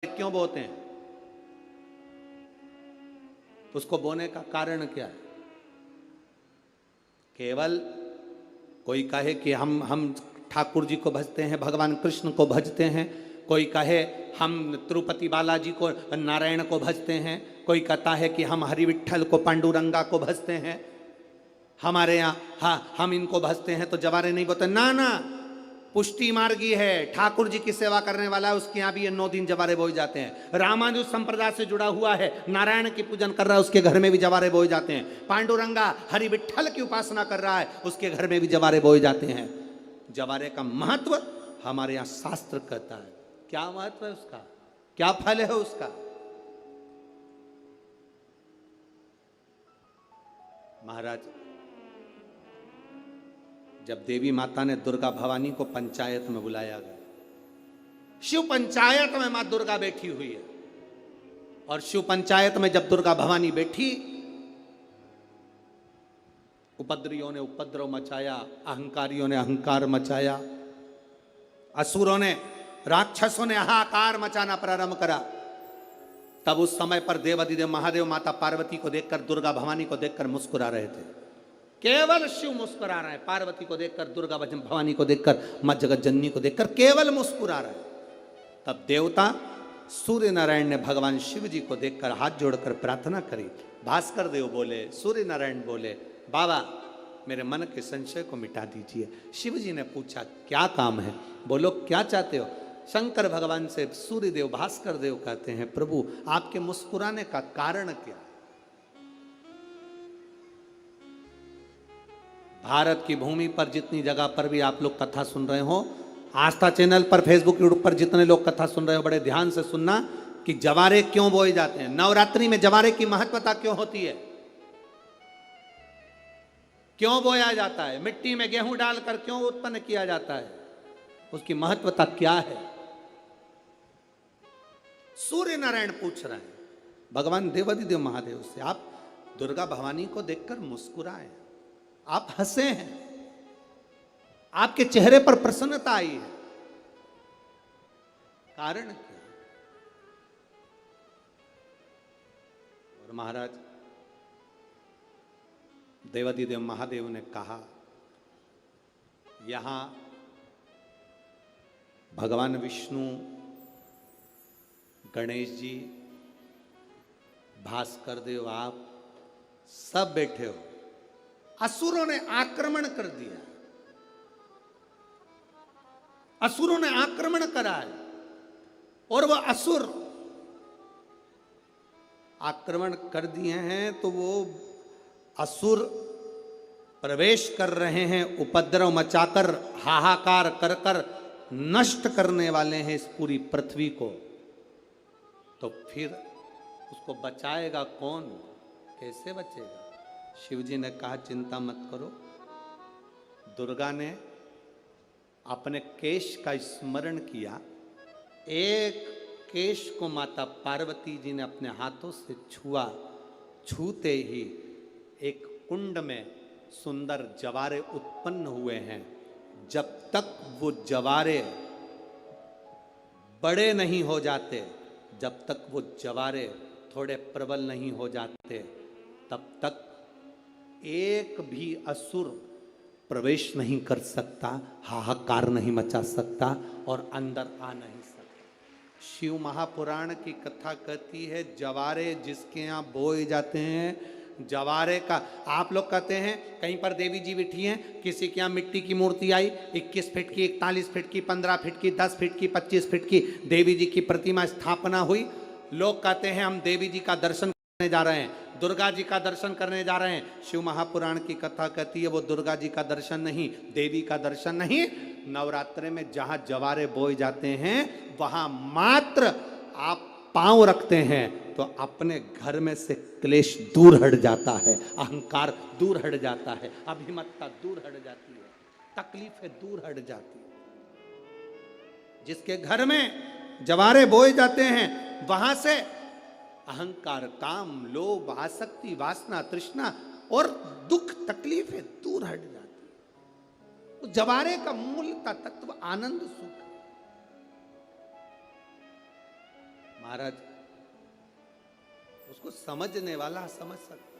क्यों बोते हैं? उसको बोने का कारण क्या है? केवल कोई कहे कि हम ठाकुर जी को भजते हैं, भगवान कृष्ण को भजते हैं, कोई कहे हम तिरुपति बालाजी को, नारायण को भजते हैं, कोई कहता है कि हम हरि विट्ठल को, पांडुरंगा को भजते हैं, हमारे यहाँ हाँ हम इनको भजते हैं तो जवारे नहीं बोते। ना ना, पुष्टि मार्गी है, ठाकुर जी की सेवा करने वाला है, उसके यहाँ भी ये 9 दिन जवारे बोए जाते हैं। रामानुज संप्रदाय से जुड़ा हुआ है, नारायण की पूजन कर रहा है, उसके घर में भी जवारे बोए जाते हैं। पांडुरंगा हरि विट्ठल की उपासना कर रहा है, उसके घर में भी जवारे बोए जाते हैं। जवारे का महत्व हमारे यहाँ शास्त्र कहता है। क्या महत्व है उसका, क्या फल है उसका? महाराज, जब देवी माता ने दुर्गा भवानी को पंचायत में बुलाया गया, शिव पंचायत में मां दुर्गा बैठी हुई है, और शिव पंचायत में जब दुर्गा भवानी बैठी, उपद्रवियों ने उपद्रव मचाया, अहंकारियों ने अहंकार मचाया, असुरों ने, राक्षसों ने हाहाकार मचाना प्रारंभ करा। तब उस समय पर देवाधिदेव महादेव माता पार्वती को देखकर, दुर्गा भवानी को देखकर मुस्कुरा रहे थे। केवल शिव मुस्कुरा रहे हैं, पार्वती को देखकर, दुर्गा भवानी को देखकर, मां जगत जननी को देखकर केवल मुस्कुरा रहे हैं। तब देवता सूर्य नारायण ने भगवान शिव जी को देखकर हाथ जोड़कर प्रार्थना करी। भास्कर देव बोले, सूर्य नारायण बोले, बाबा मेरे मन के संशय को मिटा दीजिए। शिव जी ने पूछा क्या काम है? बोलो क्या चाहते हो? शंकर भगवान से सूर्य देव, भास्कर देव कहते हैं, प्रभु आपके मुस्कुराने का कारण क्या है? भारत की भूमि पर जितनी जगह पर भी आप लोग कथा सुन रहे हो, आस्था चैनल पर, फेसबुक, यूट्यूब पर जितने लोग कथा सुन रहे हो, बड़े ध्यान से सुनना कि जवारे क्यों बोए जाते हैं। नवरात्रि में जवारे की महत्वता क्यों होती है, क्यों बोया जाता है, मिट्टी में गेहूं डालकर क्यों उत्पन्न किया जाता है, उसकी महत्वता क्या है? सूर्य नारायण पूछ रहे हैं भगवान देवाधिदेव महादेव से, आप दुर्गा भवानी को देखकर मुस्कुराए, आप हंसे हैं, आपके चेहरे पर प्रसन्नता आई है, कारण क्या? और महाराज देवाधिदेव महादेव ने कहा, यहां भगवान विष्णु, गणेश जी, भास्कर देव, आप सब बैठे हो। असुरों ने आक्रमण कर दिया, असुरों ने आक्रमण करा है, और वह असुर आक्रमण कर दिए हैं तो वो असुर प्रवेश कर रहे हैं, उपद्रव मचाकर, हाहाकार कर कर नष्ट करने वाले हैं इस पूरी पृथ्वी को। तो फिर उसको बचाएगा कौन, कैसे बचेगा? शिव जी ने कहा चिंता मत करो। दुर्गा ने अपने केश का स्मरण किया, एक केश को माता पार्वती जी ने अपने हाथों से छुआ, छूते ही एक कुंड में सुंदर जवारे उत्पन्न हुए हैं। जब तक वो जवारे बड़े नहीं हो जाते, जब तक वो जवारे थोड़े प्रबल नहीं हो जाते, तब तक एक भी असुर प्रवेश नहीं कर सकता, हाहाकार नहीं मचा सकता और अंदर आ नहीं सकता। शिव महापुराण की कथा कहती है, जवारे जिसके यहाँ बोए जाते हैं, जवारे का, आप लोग कहते हैं कहीं पर देवी जी बैठी हैं, किसी के यहाँ मिट्टी की मूर्ति आई, 21 फीट की, 41 फीट की, 15 फीट की, 10 फीट की, 25 फीट की देवी जी की प्रतिमा स्थापना हुई। लोग कहते हैं हम देवी जी का दर्शन करने जा रहे हैं, दुर्गा जी का दर्शन करने जा रहे हैं। शिव महापुराण की कथा कहती है वो दुर्गा जी का दर्शन नहीं, देवी का दर्शन नहीं। नवरात्रे में जहां जवारे बोए जाते हैं वहां मात्र आप पांव रखते हैं तो अपने घर में से क्लेश दूर हट जाता है, अहंकार दूर हट जाता है, अभिमतता दूर हट जाती है, तकलीफें दूर हट जाती है। जिसके घर में जवारे बोए जाते हैं वहां से अहंकार, काम, लोभ, आसक्ति, वासना, तृष्णा और दुख, तकलीफें दूर हट जाती है। तो जवारे का मूल तत्व आनंद, सुख। महाराज उसको समझने वाला समझ सकता।